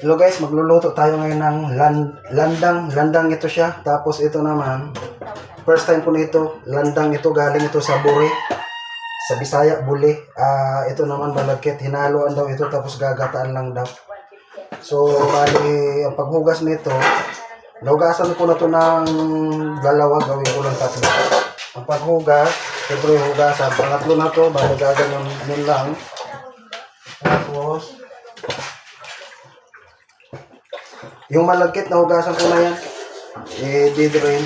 Hello guys, magluluto tayo ngayon ng landang ito siya. Tapos ito naman, first time ko nito, landang ito, galing ito sa Buri, sa Bisaya, Buli. Ito naman balagkit, hinaluan daw ito tapos gagataan lang daw. So, bali, ang paghugas nito, nahugasan ko na to ng dalawa, gawin ko lang tatlo. Ang paghugas, siyempre hugasan, pangatlo na to, bali gaganon yun lang. Tapos, yung malagkit na hugasan ko na yan, i-drain.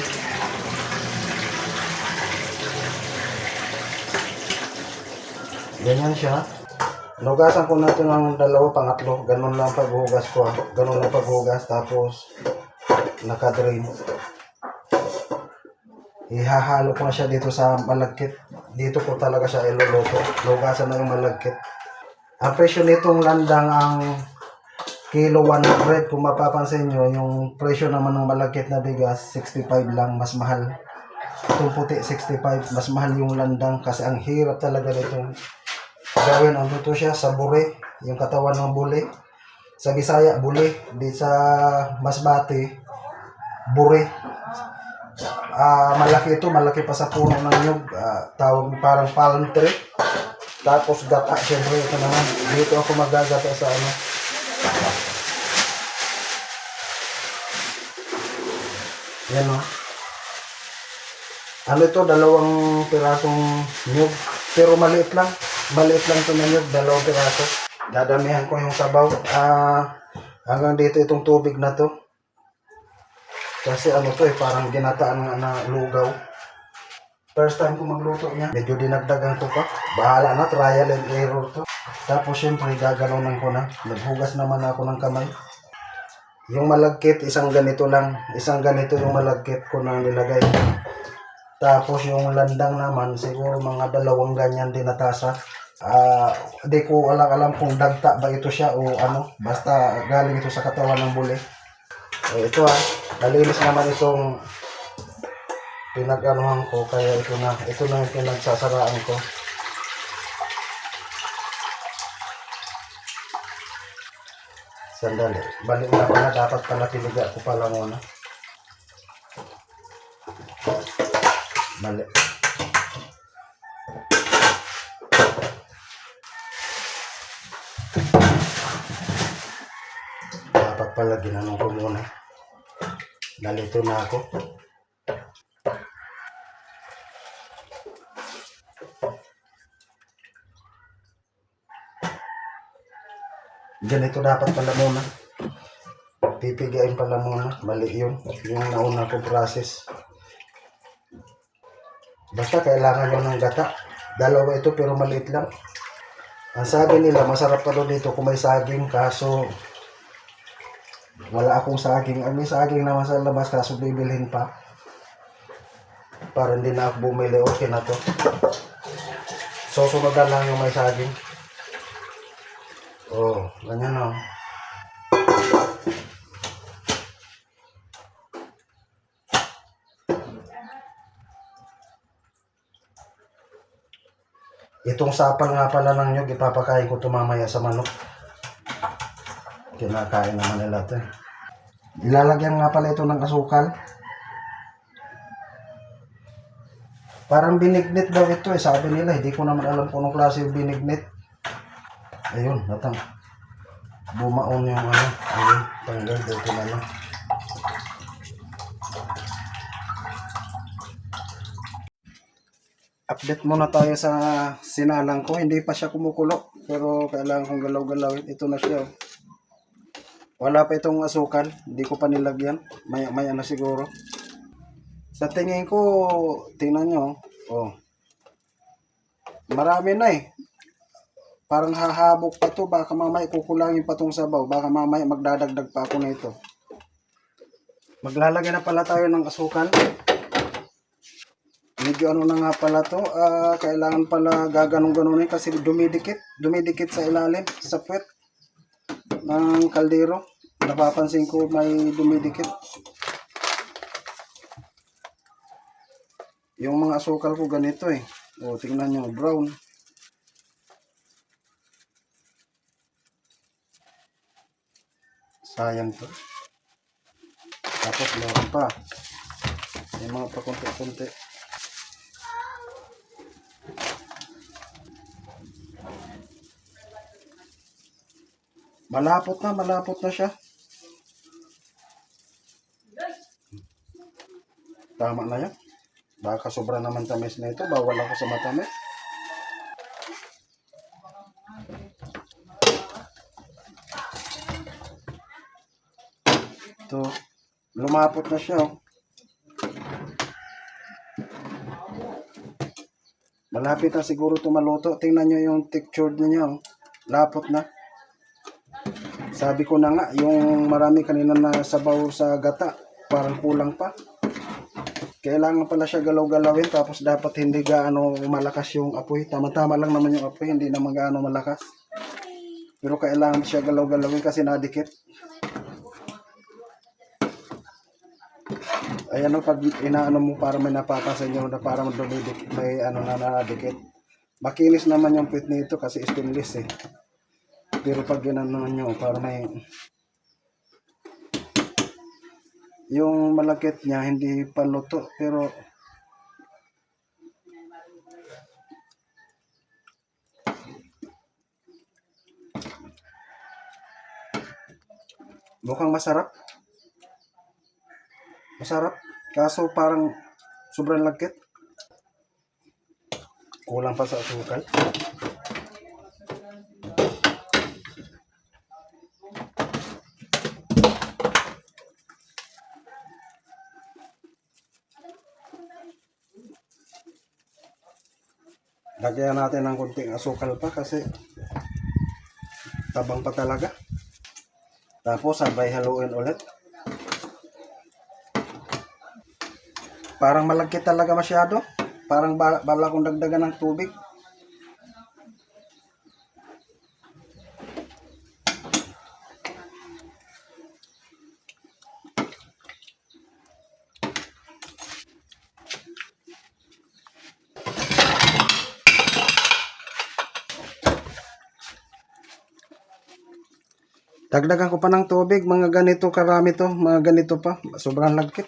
Ganyan siya. Nugasan ko na ito ng dalawa, pangatlo. Ganun lang paghugas ko. Ganun lang paghugas. Tapos, naka-drain. Ihahalo ko na siya dito sa malagkit. Dito ko talaga siya iluluto. Nugasan na yung malagkit. Ang presyo nitong landang ang kilo 100. Kung mapapansin nyo, yung presyo naman ng malagkit na bigas, 65 lang. Mas mahal. Itong puti, 65. Mas mahal yung landang kasi ang hirap talaga nito gawin. Ang luto siya sa buri, yung katawan ng buli. Sa Bisaya, buli. Di sa Masbate, buri. Malaki ito, malaki pa sa puno ng nyug. Tawag parang palm tree. Tapos gata, syempre ito naman. Dito ako magagata sa ano. Yan o. Ano ito, dalawang pirasong nyug. Pero maliit lang. Maliit lang ito na nyug, dalawang piraso. Dadamihan ko yung sabaw. Hanggang dito itong tubig na to. Kasi ano to parang ginataan na lugaw. First time ko magluto niya. Medyo dinagdagan ko pa. Bahala na, trial and error to. Tapos syempre gagalaw ko na. Naghugas naman ako ng kamay. Yung malagkit, isang ganito lang. Isang ganito yung malagkit ko na nilagay. Tapos yung landang naman, siguro mga dalawang ganyan din na tasa. Di ko alam kung dagta ba ito siya o ano. Basta galing ito sa katawan ng buli. Ito nalinis naman itong pinag-anuhan ko. Kaya ito na yung pinagsasaraan ko. Sandali. Balik na pala. Dapat pala piliga ko pala muna. Mali. Dapat pala ginanong ko muna. Nalito na ako. Ganito dapat pala muna. Pipigain pala muna. Mali yun. Yung nauna ko process. Basta kailangan nyo ng gata. Dalawa ito pero maliit lang. Ang sabi nila, masarap pa doon dito kung may saging. Kaso, wala akong saging. May saging naman sa labas kaso bibilhin pa. Para hindi na ako bumili. Okay na to. So, sunod na lang yung may saging. Oh, ganyan o. Itong sapal nga pala ng nyug, ipapakain ko ito mamaya sa manok. Kinakain naman nila ito. Ilalagyan nga pala ito ng asukal. Parang binignit daw ito sabi nila. Hindi ko naman alam kung anong klase yung binignit. Ayun, natang. Bumaon yung ano. Ayun, tanggal dito na lang. Update muna tayo sa sinalang ko. Hindi pa siya kumukulo. Pero kailangan kong galaw-galawin. Ito na siya. Wala pa itong asukal. Hindi ko pa nilagyan. Maya na siguro. Sa tingin ko, tingnan nyo. Oh. Marami na Parang hahabok pa to. Baka mamaya kukulangin pa tong sabaw. Baka mamaya magdadagdag pa ako na ito. Maglalagay na pala tayo ng asukal. Medyo ano na nga pala to, kailangan pala gaganong-ganonin kasi dumidikit sa ilalim, sa puwet ng kaldero. Napapansin ko may dumidikit. Yung mga asukal ko ganito O, tingnan nyo, brown. Sayang to. Tapos meron pa. May mga pakunti-kunti. Malapot na siya. Tama na yan. Baka sobra naman tamis na ito. Bawal ako sa matamis. Ito, lumapot na siya. Oh. Malapit na siguro ito maluto. Tingnan nyo yung texture niya. Oh. Lapot na. Sabi ko na nga, yung marami kanina na sabaw sa gata, parang kulang pa. Kailangan pala siya galaw-galawin, tapos dapat hindi gaano malakas yung apoy. Tama-tama lang naman yung apoy, hindi naman gaano malakas. Pero kailangan siya galaw-galawin kasi nadikit. Ayan o, pag inaano mo para may napakasan nyo na para dumidikit, may ano na nadikit. Makinis naman yung pit nito kasi stainless eh. Pero pag ginano nyo, para may... Yung malagkit niya, hindi pa luto, pero... Mukhang masarap. Masarap. Kaso parang sobrang lagkit. Kulang pa sa asukal. Lagyan natin ng konting asukal pa kasi tabang pa talaga. Tapos sabay haluin ulit. Parang malagkit talaga masyado. Parang bala kong dagdagan ng tubig. Dagdagan ko pa ng tubig, mga ganito karami to, mga ganito pa, sobrang lagkit.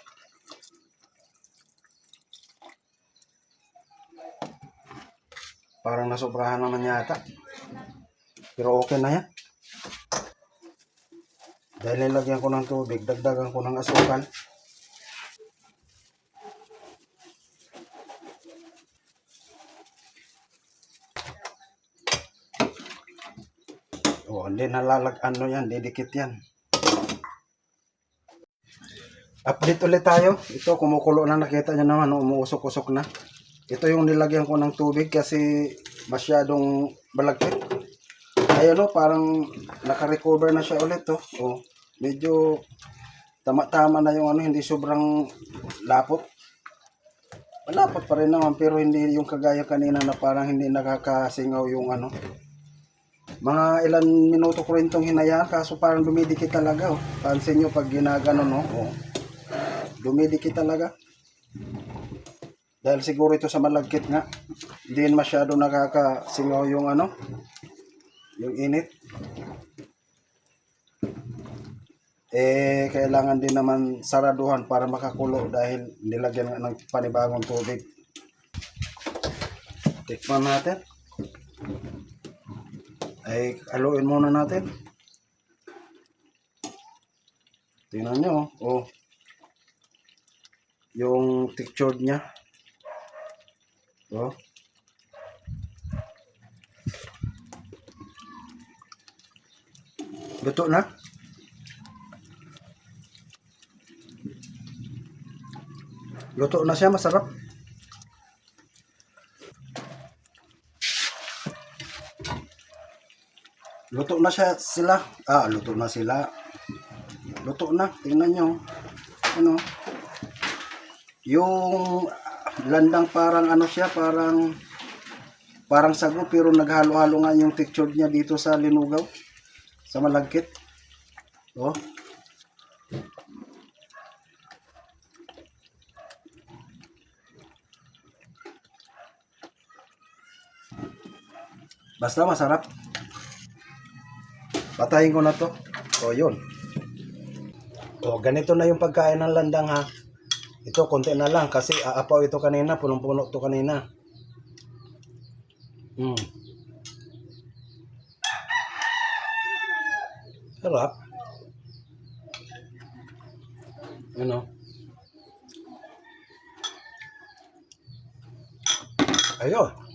Parang nasobrahan naman yata. Pero okay na yan. Dahil nilagyan ko ng tubig, dagdagan ko ng asukal. Oh, hindi ano yan, didikit yan. Update ulit tayo. Ito, kumukulo na, nakita nyo naman, umuusok-usok na. Ito yung nilagyan ko ng tubig kasi masyadong balagkit. Ayun o, parang naka-recover na siya ulit. Oh, medyo tama-tama na yung ano, hindi sobrang lapot. Malapot pa rin naman, pero hindi yung kagaya kanina na parang hindi nakakasingaw yung ano. Mga ilan minuto ko rin itong hinayaan, kaso parang dumidikit talaga. Oh. Pansin nyo pag ginagano, no? Oh. Dumidikit talaga. Dahil siguro ito sa malagkit nga. Hindi masyado nakakasingaw yung ano, yung init. Kailangan din naman saraduhan para makakulo dahil nilagyan ng panibagong tubig. Tikman natin. Haluin muna natin. Tingnan nyo, oh. Yung texture niya. Oh. Luto na. Luto na siya, masarap. Luto na siya sila. Luto na sila. Luto na. Tingnan nyo. Ano? Yung landang parang ano siya, parang sago pero naghalo-halo nga yung texture niya dito sa linugaw. Sa malagkit. Oh. Basta masarap. Patayin ko na to. O yun. O, ganito na yung pagkain ng landang ha. Ito, konti na lang kasi aapaw ito kanina. Punong-puno ito kanina. Sarap. Ano? Ayun.